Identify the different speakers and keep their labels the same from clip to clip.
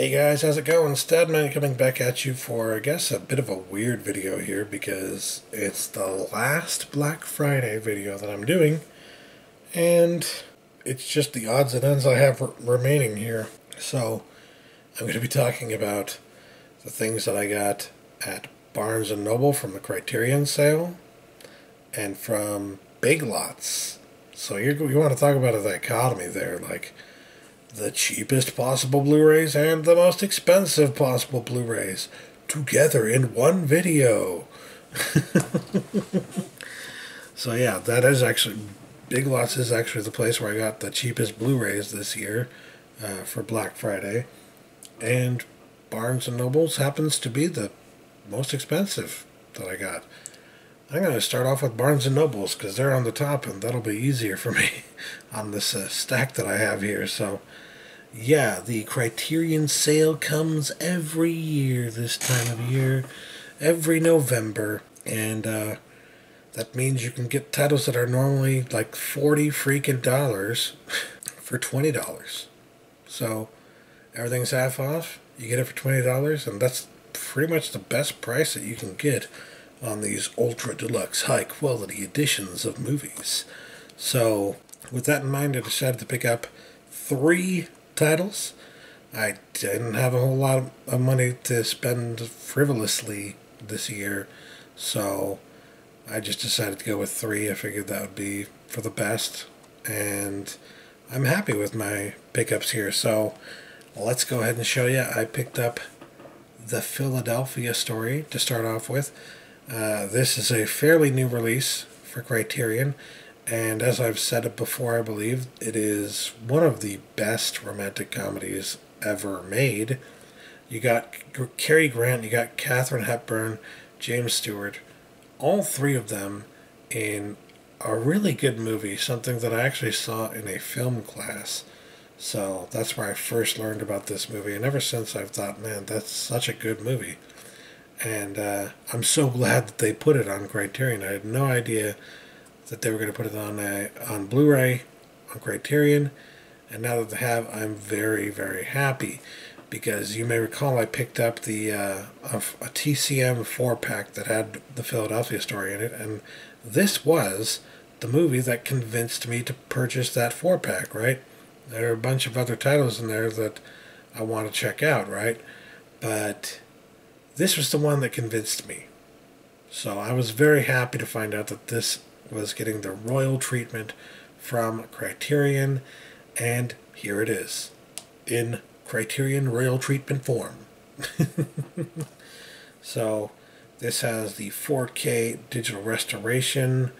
Speaker 1: Hey guys, how's it going? Stadman coming back at you for, I guess, a bit of a weird video here because it's the last Black Friday video that I'm doing, and it's just the odds and ends I have remaining here. So, I'm going to be talking about the things that I got at Barnes & Noble from the Criterion sale, and from Big Lots. So you want to talk about a dichotomy there, like the cheapest possible Blu-rays and the most expensive possible Blu-rays together in one video. So yeah, that is actually, Big Lots is actually the place where I got the cheapest Blu-rays this year for Black Friday. And Barnes & Noble's happens to be the most expensive that I got. I'm going to start off with Barnes & Noble's because they're on the top, and that'll be easier for me on this stack that I have here. So, yeah, the Criterion sale comes every year this time of year, every November, and that means you can get titles that are normally like $40 freaking dollars for $20. So, everything's half off. You get it for $20, and that's pretty much the best price that you can get on these ultra deluxe high quality editions of movies. So with that in mind, I decided to pick up 3 titles. I didn't have a whole lot of money to spend frivolously this year, so I just decided to go with 3. I figured that would be for the best, and I'm happy with my pickups here. So let's go ahead and show you. I picked up The Philadelphia Story to start off with. This is a fairly new release for Criterion, and as I've said it before, I believe it is one of the best romantic comedies ever made. You got Cary Grant, you got Katharine Hepburn, James Stewart, all 3 of them in a really good movie, something that I actually saw in a film class. So that's where I first learned about this movie, and ever since I've thought, man, that's such a good movie. And I'm so glad that they put it on Criterion. I had no idea that they were going to put it on Blu-ray, on Criterion. And now that they have, I'm very, very happy. Because you may recall I picked up a TCM 4-pack that had the Philadelphia Story in it. And this was the movie that convinced me to purchase that 4-pack, right? There are a bunch of other titles in there that I want to check out, right? But this was the one that convinced me. So I was very happy to find out that this was getting the royal treatment from Criterion, and here it is, in Criterion royal treatment form. So this has the 4K digital restoration,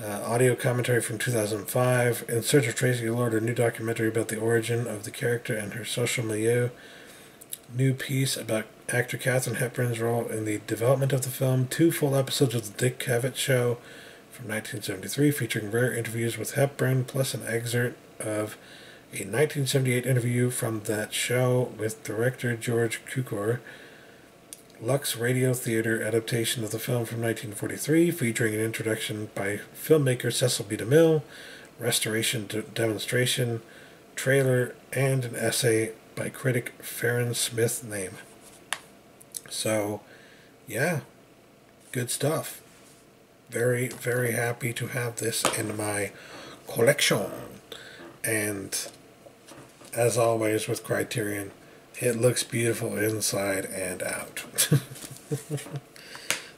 Speaker 1: audio commentary from 2005, In Search of Tracy Lord, a new documentary about the origin of the character and her social milieu, new piece about actor Katharine Hepburn's role in the development of the film, 2 full episodes of The Dick Cavett Show from 1973 featuring rare interviews with Hepburn, plus an excerpt of a 1978 interview from that show with director George Cukor, Lux Radio Theater adaptation of the film from 1943 featuring an introduction by filmmaker Cecil B. DeMille, restoration demonstration, trailer, and an essay by critic Farron Smith name. So, yeah, good stuff. Very, very happy to have this in my collection. And as always with Criterion, it looks beautiful inside and out.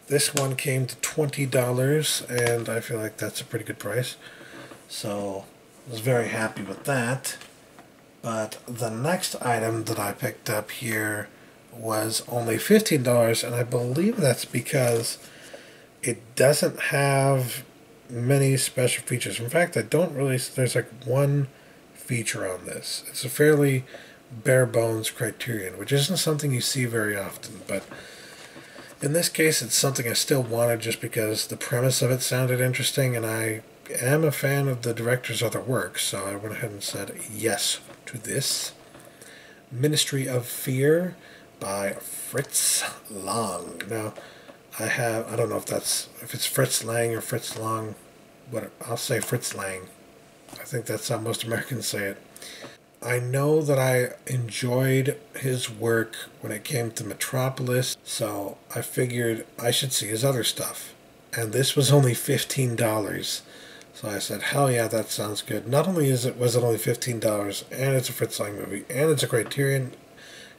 Speaker 1: This one came to $20, and I feel like that's a pretty good price. So, I was very happy with that. But the next item that I picked up here was only $15, and I believe that's because it doesn't have many special features. In fact, there's like 1 feature on this. It's a fairly bare bones Criterion, which isn't something you see very often, but in this case it's something I still wanted just because the premise of it sounded interesting, and I am a fan of the director's other work, so I went ahead and said yes to this. Ministry of Fear by Fritz Lang. Now, I don't know if it's Fritz Lang or Fritz Lang, but I'll say Fritz Lang. I think that's how most Americans say it. I know that I enjoyed his work when it came to Metropolis, so I figured I should see his other stuff. And this was only $15. So I said, hell yeah, that sounds good. Not only was it only $15, and it's a Fritz Lang movie, and it's a Criterion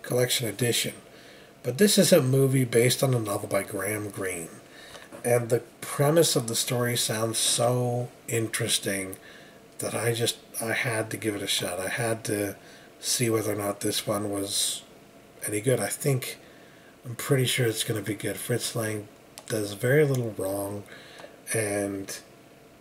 Speaker 1: Collection edition, but this is a movie based on a novel by Graham Greene. And the premise of the story sounds so interesting that I had to give it a shot. I had to see whether or not this one was any good. I'm pretty sure it's going to be good. Fritz Lang does very little wrong, and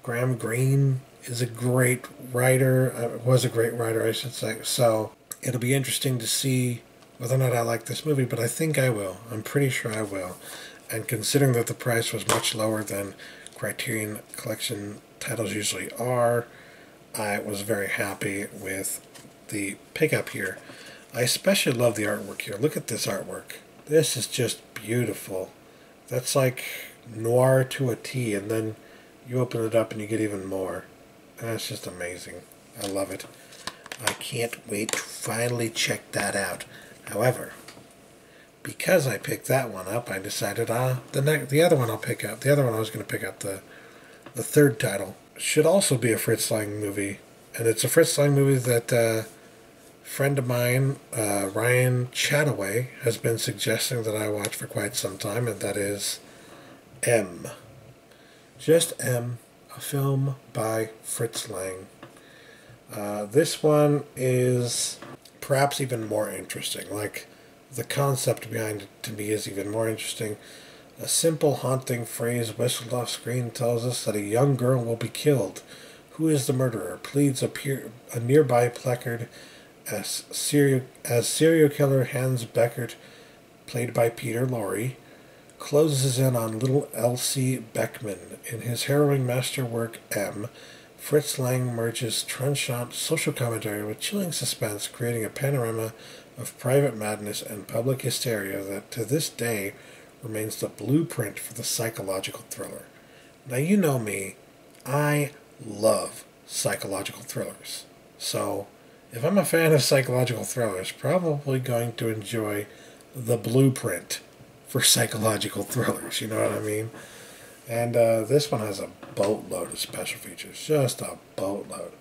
Speaker 1: Graham Greene is a great writer, was a great writer, I should say. So it'll be interesting to see whether or not I like this movie, but I think I will. I'm pretty sure I will. And considering that the price was much lower than Criterion Collection titles usually are, I was very happy with the pickup here. I especially love the artwork here. Look at this artwork. This is just beautiful. That's like noir to a T, and then you open it up and you get even more. That's just amazing. I love it. I can't wait to finally check that out. However, because I picked that one up, I decided the other one I'll pick up. The other one I was going to pick up, the third title, should also be a Fritz Lang movie. And it's a Fritz Lang movie that a friend of mine, Ryan Chataway, has been suggesting that I watch for quite some time, and that is M. Just M, a film by Fritz Lang. This one is perhaps even more interesting. Like, the concept behind it to me is even more interesting. A simple, haunting phrase whistled off screen tells us that a young girl will be killed. Who is the murderer? Pleads a nearby placard as serial killer Hans Beckert, played by Peter Lorre, closes in on little Elsie Beckman. In his harrowing masterwork M, Fritz Lang merges trenchant social commentary with chilling suspense, creating a panorama of private madness and public hysteria that to this day remains the blueprint for the psychological thriller. Now, you know me, I love psychological thrillers. So, if I'm a fan of psychological thrillers, probably going to enjoy the blueprint for psychological thrillers, you know what I mean? And this one has a boatload of special features, just a boatload.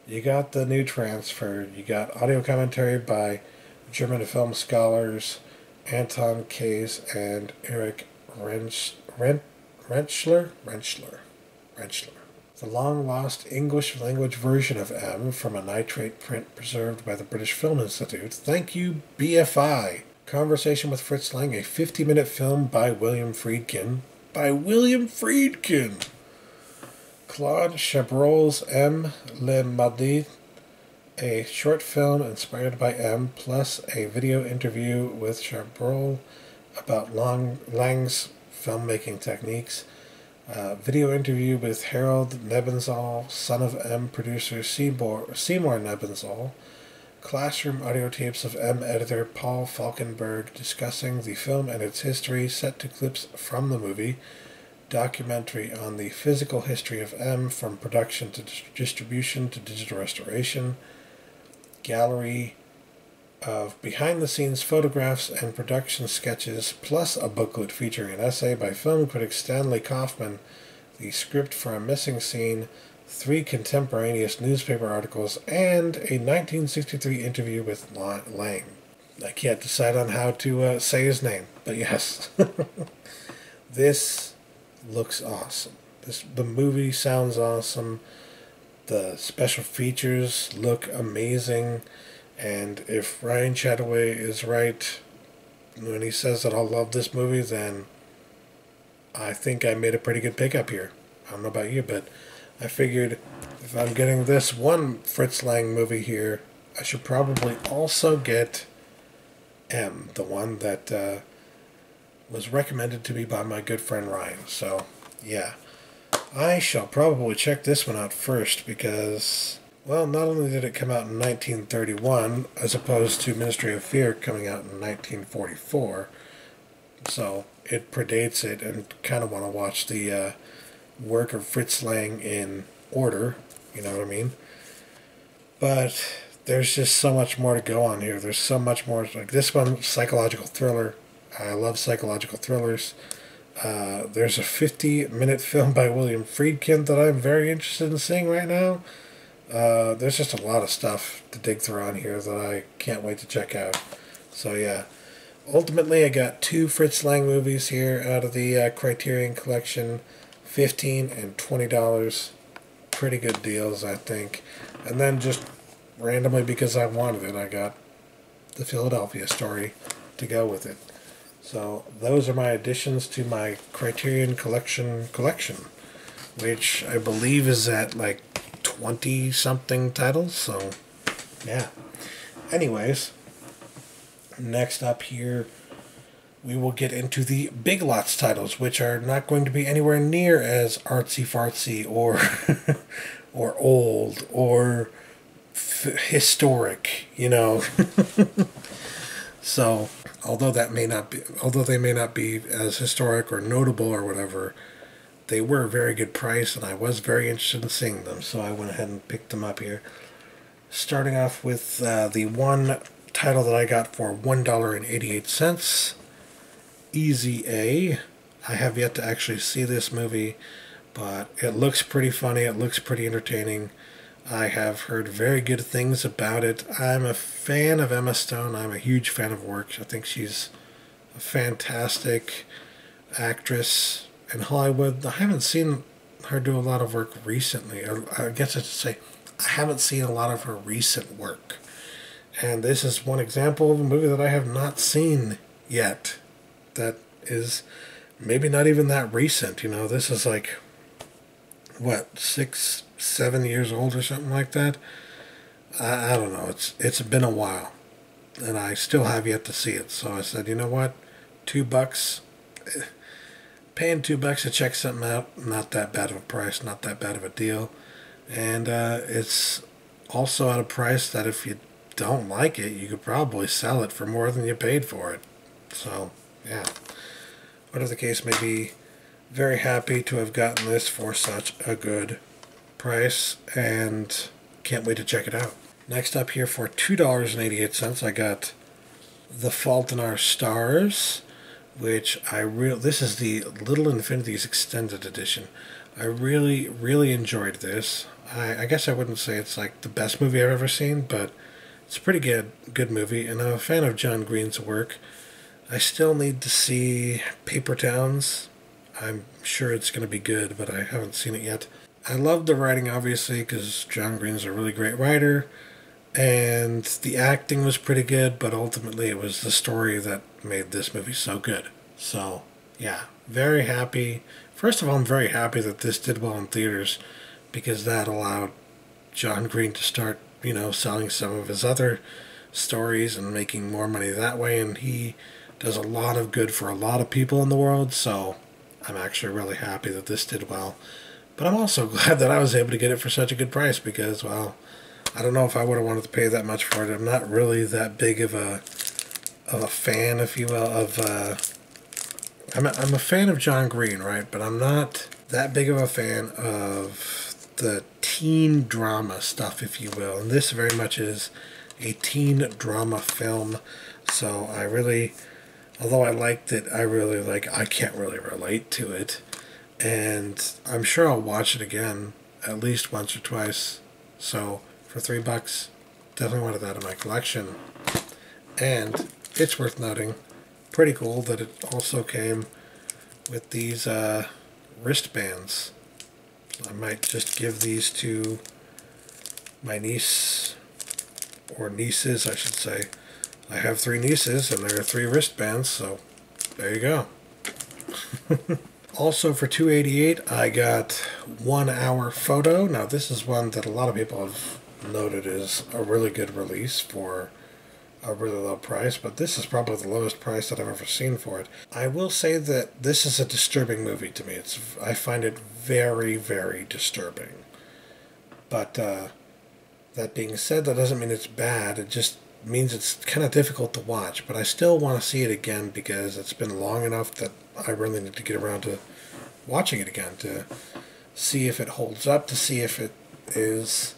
Speaker 1: You got the new transfer, you got audio commentary by German film scholars Anton Kays and Eric Rentschler. The long-lost English language version of M from a nitrate print preserved by the British Film Institute. Thank you, BFI. Conversation with Fritz Lang, a 50-minute film by William Friedkin. Claude Chabrol's M. Le Maudit, a short film inspired by M, plus a video interview with Chabrol about Lang's filmmaking techniques. Video interview with Harold Nebenzahl, son of M producer Seymour Nebenzahl. Classroom audio tapes of M editor Paul Falkenberg discussing the film and its history, set to clips from the movie. Documentary on the physical history of M, from production to distribution to digital restoration. Gallery of behind-the-scenes photographs and production sketches, plus a booklet featuring an essay by film critic Stanley Kaufman, the script for A Missing Scene, 3 contemporaneous newspaper articles, and a 1963 interview with Lang. I can't decide on how to say his name, but yes. This looks awesome. The movie sounds awesome. The special features look amazing. And if Ryan Chataway is right when he says that I'll love this movie, then I think I made a pretty good pickup here. I don't know about you, but I figured if I'm getting this one Fritz Lang movie here, I should probably also get M, the one that was recommended to me by my good friend Ryan. So, yeah. I shall probably check this one out first because, well, not only did it come out in 1931 as opposed to Ministry of Fear coming out in 1944, so it predates it, and kind of want to watch the work of Fritz Lang in order, you know what I mean? But there's just so much more to go on here. There's so much more. Like this one, psychological thriller. I love psychological thrillers. There's a 50-minute film by William Friedkin that I'm very interested in seeing right now. There's just a lot of stuff to dig through on here that I can't wait to check out. So yeah, ultimately I got 2 Fritz Lang movies here out of the Criterion Collection, $15 and $20. Pretty good deals, I think. And then just randomly because I wanted it, I got the Philadelphia Story to go with it. So those are my additions to my Criterion collection, which I believe is at like 20-something titles. So yeah. Anyways, next up here, we will get into the Big Lots titles, which are not going to be anywhere near as artsy-fartsy or or old or historic, you know. So, although they may not be as historic or notable or whatever, they were a very good price, and I was very interested in seeing them, so I went ahead and picked them up here. Starting off with the one title that I got for $1.88, Easy A. I have yet to actually see this movie, but it looks pretty funny, it looks pretty entertaining. I have heard very good things about it. I'm a fan of Emma Stone. I'm a huge fan of her work. I think she's a fantastic actress in Hollywood. I haven't seen her do a lot of work recently. I guess I should say I haven't seen a lot of her recent work. And this is one example of a movie that I have not seen yet. That is maybe not even that recent. You know, this is like, what, 6-7 years old or something like that. I don't know. It's been a while, and I still have yet to see it. So I said, you know what, $2, paying $2 to check something out, not that bad of a price, not that bad of a deal, and it's also at a price that if you don't like it, you could probably sell it for more than you paid for it. So yeah, whatever the case may be, very happy to have gotten this for such a good price, and can't wait to check it out. Next up here for $2.88, I got The Fault in Our Stars, which this is the Little Infinities Extended Edition. I really enjoyed this. I guess I wouldn't say it's like the best movie I've ever seen, but it's a pretty good movie, and I'm a fan of John Green's work. I still need to see Paper Towns. I'm sure it's going to be good, but I haven't seen it yet. I love the writing, obviously, because John Green's a really great writer, and the acting was pretty good, but ultimately it was the story that made this movie so good. So, yeah, very happy. First of all, I'm very happy that this did well in theaters, because that allowed John Green to start, you know, selling some of his other stories and making more money that way, and he does a lot of good for a lot of people in the world, so I'm actually really happy that this did well. But I'm also glad that I was able to get it for such a good price, because, well, I don't know if I would have wanted to pay that much for it. I'm not really that big of a fan, if you will, I'm a fan of John Green, right? But I'm not that big of a fan of the teen drama stuff, if you will. And this very much is a teen drama film. So I really, although I liked it, I can't really relate to it. And I'm sure I'll watch it again at least once or twice. So for $3, definitely wanted that in my collection. And it's worth noting, pretty cool that it also came with these wristbands. I might just give these to my niece, or nieces I should say. I have 3 nieces and there are 3 wristbands, so there you go. Also for $2.88, I got 1 Hour Photo. Now this is one that a lot of people have noted is a really good release for a really low price, but this is probably the lowest price that I've ever seen for it. I will say that this is a disturbing movie to me. I find it very, very disturbing. But that being said, that doesn't mean it's bad. It just means it's kind of difficult to watch, but I still want to see it again because it's been long enough that I really need to get around to watching it again to see if it holds up, to see if it is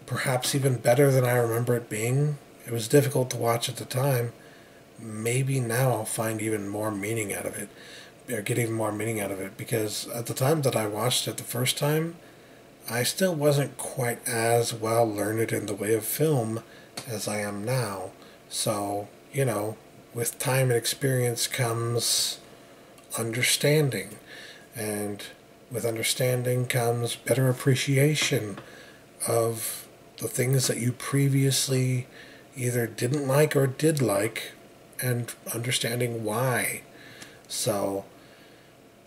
Speaker 1: perhaps even better than I remember it being. It was difficult to watch at the time. Maybe now I'll find even more meaning out of it, or get even more meaning out of it, because at the time that I watched it the first time, I still wasn't quite as well learned in the way of film as I am now. So, you know, with time and experience comes understanding, and with understanding comes better appreciation of the things that you previously either didn't like or did like, and understanding why. So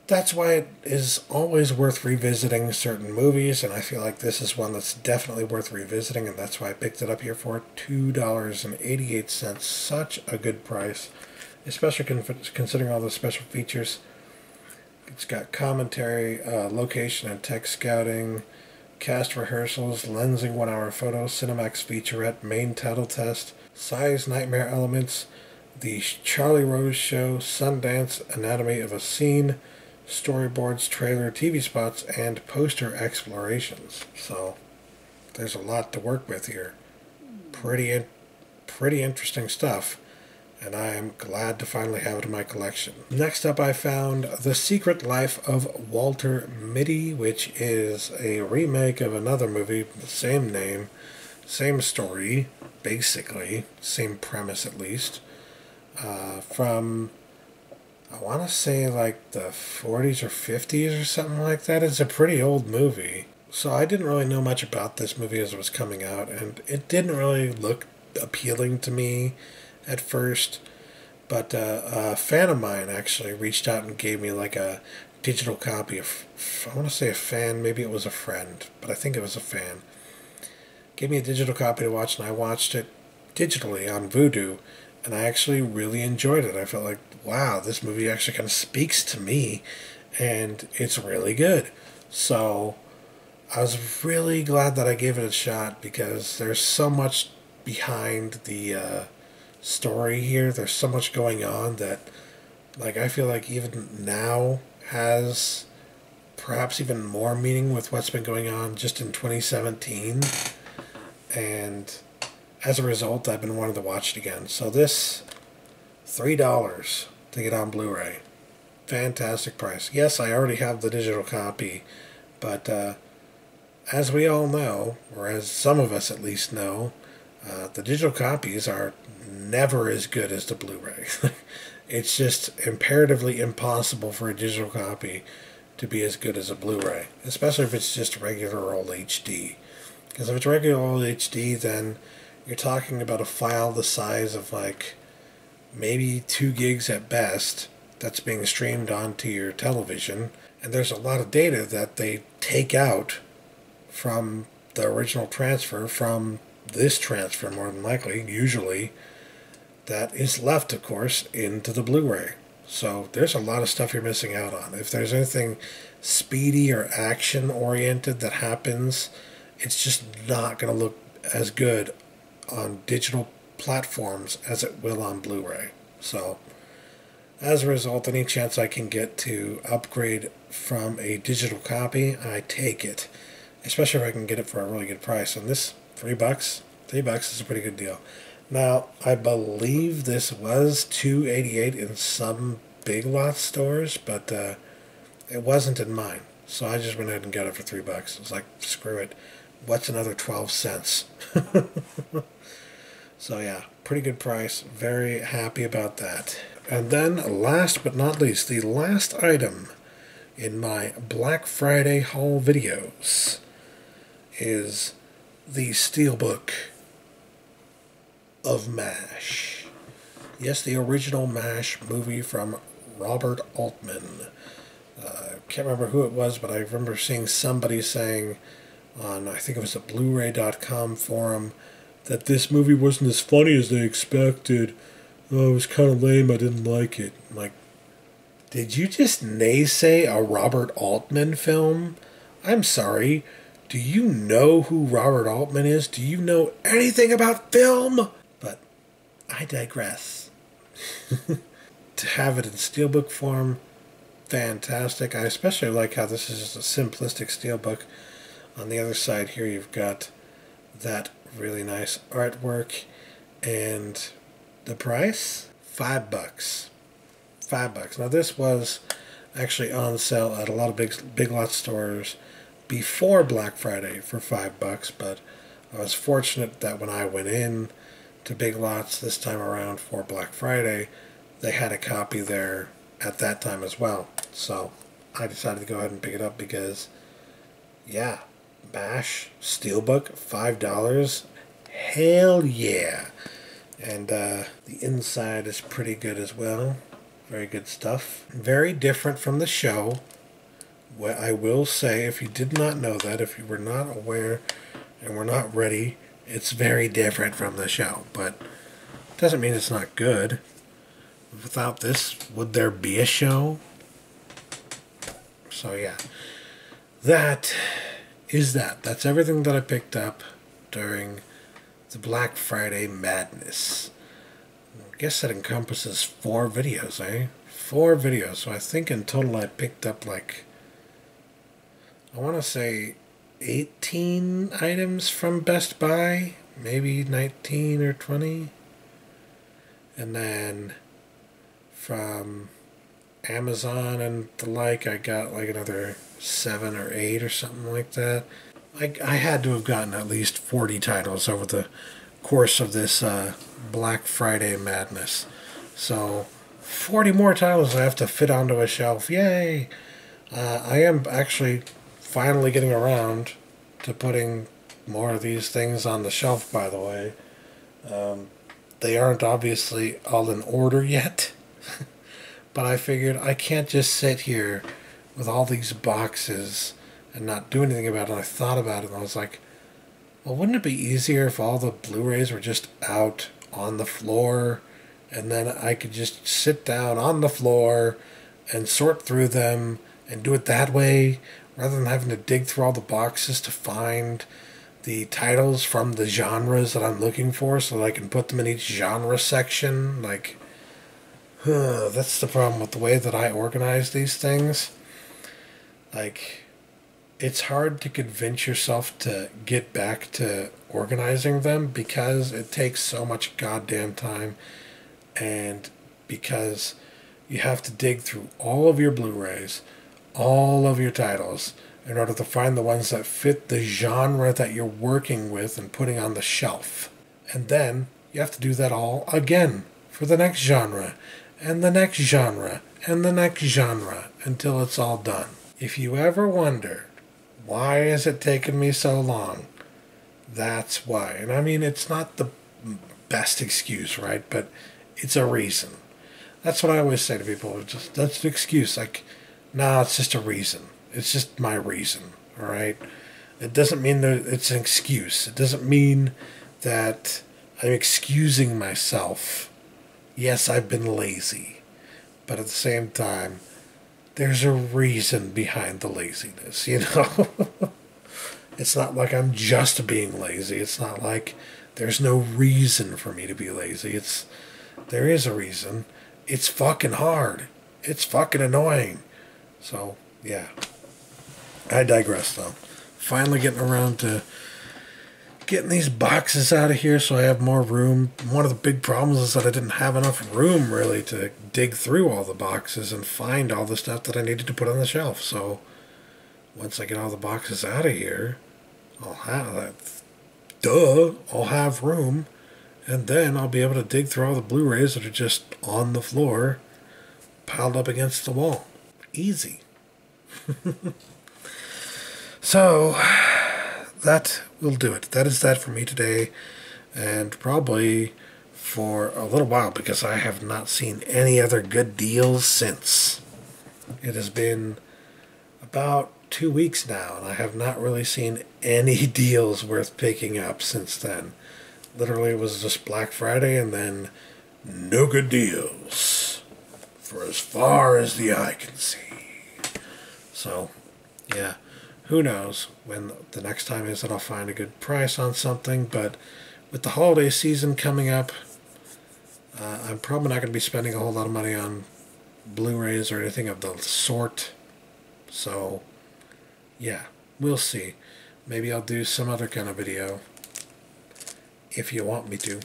Speaker 1: that's why it is always worth revisiting certain movies, and I feel like this is one that's definitely worth revisiting, and that's why I picked it up here for $2.88. Such a good price, especially considering all the special features. It's got commentary, location and tech scouting, cast rehearsals, lensing 1-hour photos, Cinemax featurette, main title test, size nightmare elements, the Charlie Rose Show, Sundance, anatomy of a scene, storyboards, trailer, TV spots, and poster explorations. So there's a lot to work with here. Pretty interesting stuff, and I am glad to finally have it in my collection. Next up, I found The Secret Life of Walter Mitty, which is a remake of another movie, the same name, same story, basically, same premise at least, from, I want to say like the 40s or 50s or something like that. It's a pretty old movie. So I didn't really know much about this movie as it was coming out, and it didn't really look appealing to me at first. But a fan of mine actually reached out and gave me like a digital copy of, I want to say a fan, maybe it was a friend, but I think it was a fan. Gave me a digital copy to watch, and I watched it digitally on Vudu, and I actually really enjoyed it. I felt like, wow, this movie actually kind of speaks to me, and it's really good. So I was really glad that I gave it a shot, because there's so much behind the story here. There's so much going on that, like, I feel like even now has perhaps even more meaning with what's been going on just in 2017. And as a result, I've been wanting to watch it again. So this, $3 to get on Blu-ray. Fantastic price. Yes, I already have the digital copy, but as we all know, or as some of us at least know, the digital copies are never as good as the Blu-ray. It's just imperatively impossible for a digital copy to be as good as a Blu-ray, especially if it's just regular old HD. Because if it's regular old HD, then you're talking about a file the size of like maybe 2 gigs at best that's being streamed onto your television, and there's a lot of data that they take out from the original transfer, from this transfer more than likely, usually, that is left, of course, into the Blu-ray. So there's a lot of stuff you're missing out on. If there's anything speedy or action-oriented that happens, it's just not going to look as good on digital platforms as it will on Blu-ray. So as a result, any chance I can get to upgrade from a digital copy, I take it. Especially if I can get it for a really good price. And this, $3? $3 is a pretty good deal. Now, I believe this was $2.88 in some Big Lots stores, but it wasn't in mine. So I just went ahead and got it for $3. I was like, screw it. What's another 12 cents? So yeah, pretty good price. Very happy about that. And then, last but not least, the last item in my Black Friday haul videos is the Steelbook of MASH. Yes, the original MASH movie from Robert Altman. Can't remember who it was, but I remember seeing somebody saying on, I think it was a Blu-ray.com forum, that this movie wasn't as funny as they expected. Oh, it was kind of lame, I didn't like it. I'm like, did you just naysay a Robert Altman film? I'm sorry. Do you know who Robert Altman is? Do you know anything about film? But I digress. To have it in steelbook form, fantastic. I especially like how this is just a simplistic steelbook. On the other side here, you've got that really nice artwork. And the price? $5. $5. Now this was actually on sale at a lot of big lot stores before Black Friday for $5, but I was fortunate that when I went in to Big Lots this time around for Black Friday, they had a copy there at that time as well. So I decided to go ahead and pick it up because, yeah, Bash Steelbook, $5. Hell yeah. And the inside is pretty good as well. Very good stuff. Very different from the show. What I will say, if you did not know that, if you were not aware and were not ready, it's very different from the show. But it doesn't mean it's not good. Without this, would there be a show? So yeah, that is that. That's everything that I picked up during the Black Friday madness. I guess that encompasses 4 videos, eh? 4 videos. So I think in total I picked up like, I want to say 18 items from Best Buy. Maybe 19 or 20. And then from Amazon and the like, I got like another 7 or 8 or something like that. I had to have gotten at least 40 titles over the course of this Black Friday madness. So 40 more titles I have to fit onto a shelf. Yay! I am actually finally getting around to putting more of these things on the shelf, by the way. They aren't obviously all in order yet. But I figured I can't just sit here with all these boxes and not do anything about it. And I thought about it and I was like, well, wouldn't it be easier if all the Blu-rays were just out on the floor and then I could just sit down on the floor and sort through them and do it that way rather than having to dig through all the boxes to find the titles from the genres that I'm looking for so that I can put them in each genre section. Like, that's the problem with the way that I organize these things. Like, it's hard to convince yourself to get back to organizing them because it takes so much goddamn time, and because you have to dig through all of your Blu-rays, all of your titles, in order to find the ones that fit the genre that you're working with and putting on the shelf. And then you have to do that all again for the next genre, and the next genre, and the next genre, until it's all done. If you ever wonder, why is it taking me so long? That's why. And I mean, it's not the best excuse, right? But it's a reason. That's what I always say to people. That's an excuse. Like, nah, it's just a reason. It's just my reason, all right? It doesn't mean that it's an excuse. It doesn't mean that I'm excusing myself. Yes, I've been lazy. But at the same time, there's a reason behind the laziness, you know? It's not like I'm just being lazy. It's not like there's no reason for me to be lazy. There is a reason. It's fucking hard. It's fucking annoying. So, yeah. I digress, though. Finally getting around to getting these boxes out of here so I have more room. One of the big problems is that I didn't have enough room, really, to dig through all the boxes and find all the stuff that I needed to put on the shelf. So, once I get all the boxes out of here, I'll have room. And then I'll be able to dig through all the Blu-rays that are just on the floor, piled up against the wall. Easy. So, that will do it. That is that for me today, and probably for a little while, because I have not seen any other good deals since. It has been about 2 weeks now, and I have not really seen any deals worth picking up since then. Literally, it was just Black Friday, and then no good deals for as far as the eye can see. So, yeah. Who knows when the next time is that I'll find a good price on something, but with the holiday season coming up, I'm probably not going to be spending a whole lot of money on Blu-rays or anything of the sort. So, yeah, we'll see. Maybe I'll do some other kind of video if you want me to.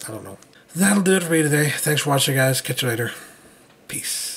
Speaker 1: I don't know. That'll do it for me today. Thanks for watching, guys. Catch you later. Peace.